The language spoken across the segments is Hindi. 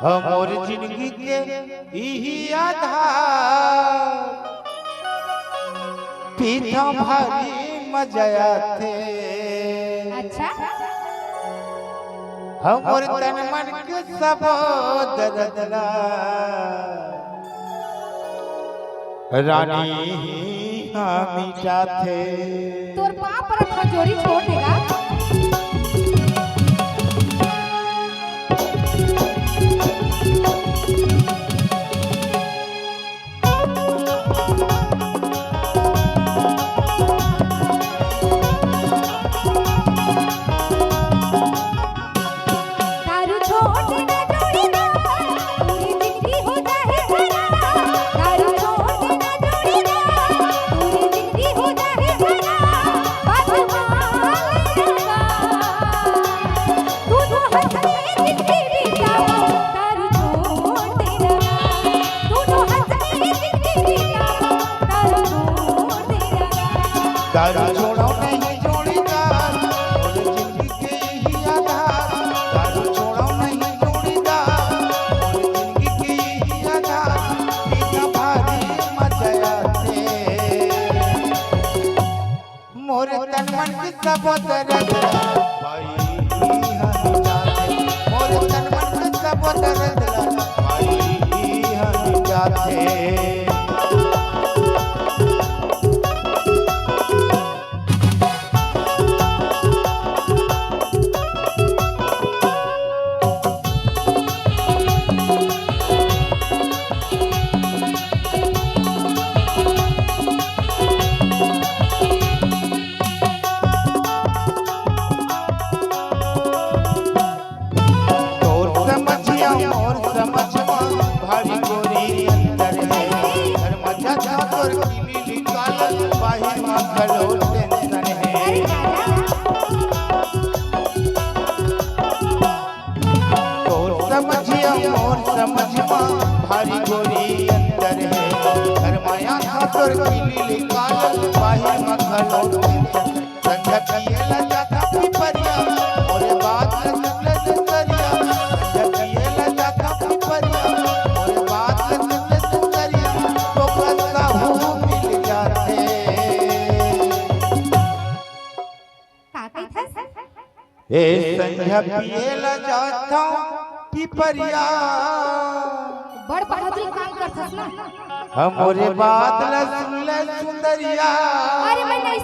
हमर जिंदगी के इही आधार पीछा भारी मजा थे। अच्छा हमर तन मन के सब दर्दला रानी हम चाहते तोर बाप पर खजोरी छोड़ देगा। दारू छोड़ो नहीं जोड़ीदार और जिंदगी के ही आधार। दारू छोड़ो नहीं जोड़ीदार और जिंदगी के ही आधार पीछा भारी मजा थे। मोर तन मन के सब दर्दला भाई हम जाते। मोर तन मन के सब दर्दला भाई हम जाते। भारी गोरी अंदर है घर मजा जाकर किली निकाल बाहर मगलो टेंशन है। और समझिया और समझमा भारी गोरी अंदर है घर माया जाकर किली निकाल बाहर मगलो टेंशन। संग पिएला जाता पिपरिया और बात लगले दरिया। संग पिएला जाता पिपरिया ए संध्या पिएला जाता पिपरिया। बड़ बहादुरी काम करथस ना। हमरे बात ल सुन ले सुंदरिया। अरे मैं नहीं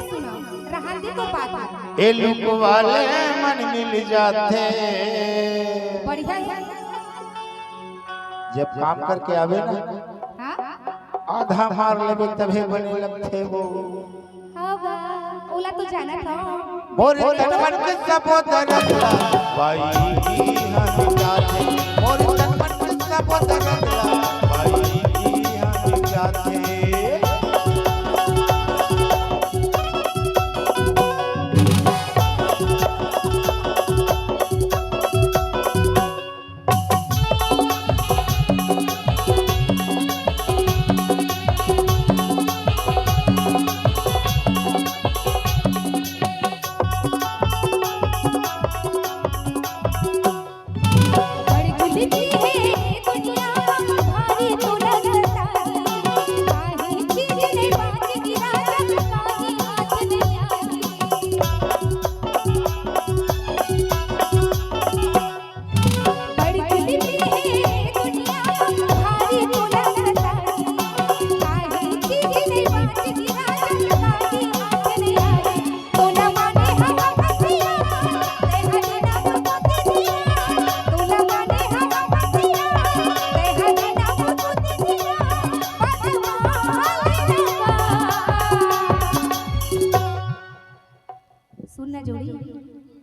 सुना रहन दे तो बात। ए लुक वाले मन मिल जाते। बढ़िया है जब काम करके आवे ना हां आधा मार लेबे तबे बने लगते हो। हां ओला तो जाना था। मोर तन मन के सब दर्दला भाई हम जाते। मोर तन मन के सब दर्दला भाई हम जाते।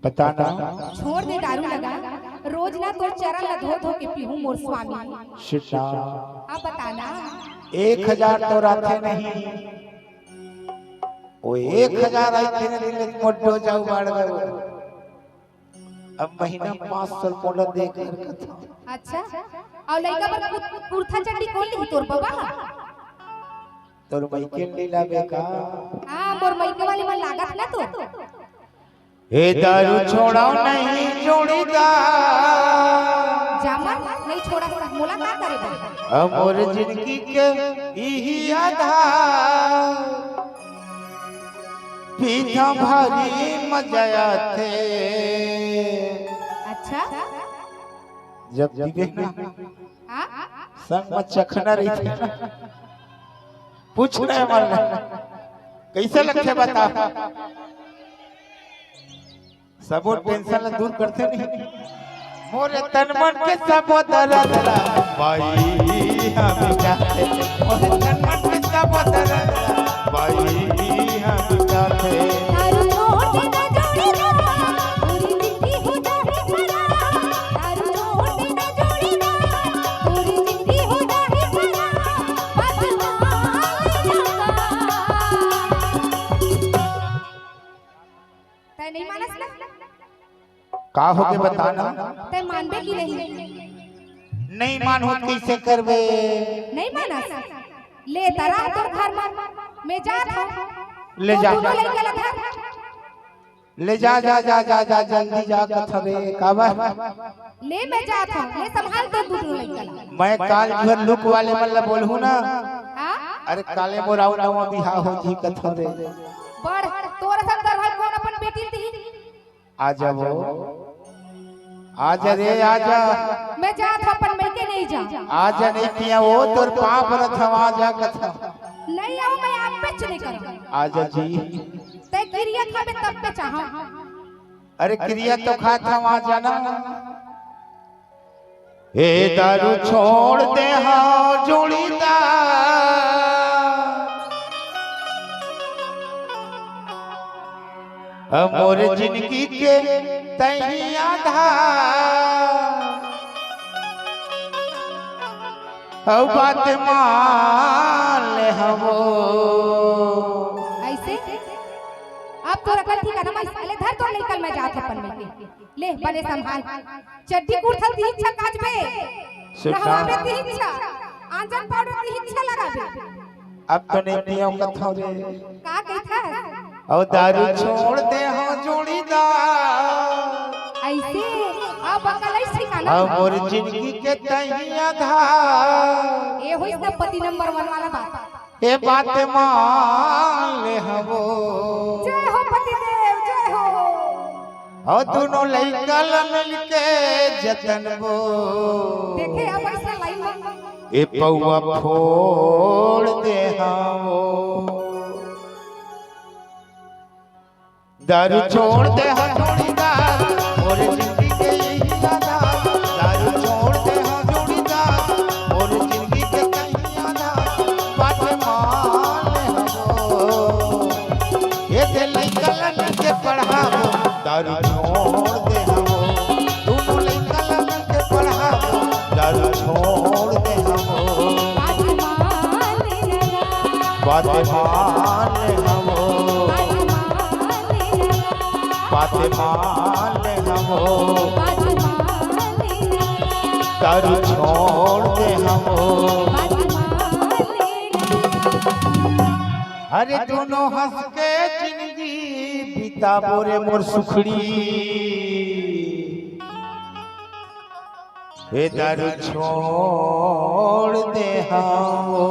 बताना छोड़ दे दारू लगा रोज ना तो चरण ला धो धो के पीहूं मोर स्वामी। शिटा अब बताना 1000 तो राखे नहीं ओ 1000 आई थे दिन मोटो जाऊ बाड़ गयो। अब महीना 500 मोड़ दे कर। अच्छा और लइका पर कुर्ता चड्डी कौन ली तोर बाबा? तोर माइके लीला बेका। हां मोर माइके वाली मन लागत ना तो। ए दारू छोड़ाओ नहीं जोड़ीदार जामन मुलाकात करे बा मोर जिंदगी के इही आधार पीछा भारी मजा थे। अच्छा जब दिखे ना हाँ संग में चखना रही थी ना, पूछ रहे हमारे कैसे लगे बता, सब टेंशन दूर करते नहीं। मोरे तन मन के सब दर्द भाई हम चाहते, मोरे तन मन के सब दर्द भाई हम चाहते। नहीं मानस ना का हो के बताना, ते मानबे की नहीं मानो कैसे करबे, नहीं मानस ले तरा तोर घर में जा था ले जा ले जा जा जा जा जा जल्दी जा कथवे काबा ले मैं जा था ले संभाल तो दूर लइका। मैं काल घर लुक वाले मतलब बोलहू ना, हां अरे काले मोराऊ नवा बिहार हो जी कथवे बड़ तोरा सब दरवाल कौन अपन बेटी थी। आ जाओ आजा रे आजा, मैं जा था अपन मैं के नहीं जा आजा नहीं पिया वो तोर पाप रथवा जा कथा नहीं आओ मैं आप पे चले कर आजा जी। ते क्रिया खाबे तब पे चाहा, अरे क्रिया तो खाता वहां जाना। ए दारू छोड़ दे हाँ जोड़ीदार, मोर जिंदगी के तही आधार, बात मान ले हमो। ऐसे अब तोरा गलती का नमस ले धर तो निकल मैं जात अपन में के ले बने संभाल चड्डी कुर्थल दी इच्छा काजबे रहवाबे दी इच्छा आंजन पाउडर दी इच्छा लगाबे। अब तो नहीं पियो कथो रे का कहता और दारू छोड़ दे हाँ जोड़ीदार, ऐसे अब अकल ऐसे का ना मोर जिंदगी के तही आधार, ए होई सब पति नंबर 1 वाला बात। ए बात मान ले हमो। जय हो पति देव जय हो। और दोनों लइका मिल के जतन बो देखे अब ऐसा लाइन में ए पौवा फोड़ दे हमो। दारू छोड़ दे हाँ जोड़ीदार, मोर जिंदगी के यही आधार, दारू छोड़ दे हाँ जोड़ीदार, मोर जिंदगी के कहीं आधार, बात मान ले हमो। ये दिल लइका के पढ़ावो, दारू छोड़ दे हमो। दोनों लइका के पढ़ावो, दारू छोड़ दे हमो। बात मान ले हमो, बात मान ले हमो, दारू छोड़ दे हमो। अरे दोनों हंस के जिंदगी बीता बोरे मोर सुखड़ी, हे दारू छोड़ दे हमो।